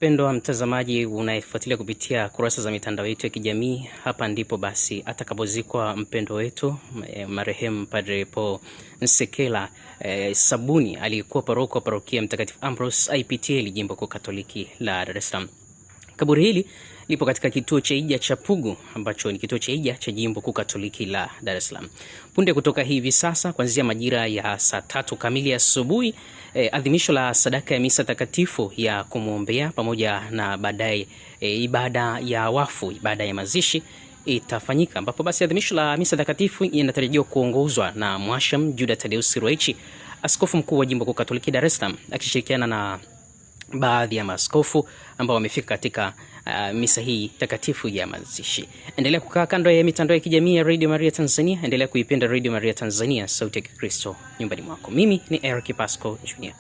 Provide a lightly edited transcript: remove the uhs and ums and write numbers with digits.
Mpendwa mtazamaji unayefuatilia kupitia kurasa za mitandao yetu ya kijamii, hapa ndipo basi atakapozikwa mpendwa wetu marehemu Padre Paul Nsekela Sabuni, aliyekuwa paroko wa parokia Mtakatifu Ambrose IPTL jimbo kuu Katoliki la Dar es Salaam. Kaburi hili lipo katika kituo cha Hija cha Pugu, ambacho ni kituo cha Hija cha jimbo kuu Katoliki la Dar es Salaam. Punde kutoka hivi sasa kuanzia majira ya saa 3 kamili asubuhi, adhimisho la sadaka ya misa takatifu ya kumuombea pamoja na baadaye ibada ya wafu, ibada ya mazishi itafanyika, ambapo basi adhimisho la misa takatifu inatarajiwa kuongozwa na Mwasham Juda Thaddeus Ruwa'ichi, askofu mkuu wa jimbo kuu Katoliki Dar es Salaam, akishirikiana na baadhi ya maaskofu ambao wamefika katika misa hii takatifu ya mazishi. Endelea kukaa kando ya mitandao ya kijamii ya Radio Maria Tanzania, endelea kuipenda Radio Maria Tanzania, sauti ya Kristo nyumbani mwako. Mimi ni Eric Pasco Jr.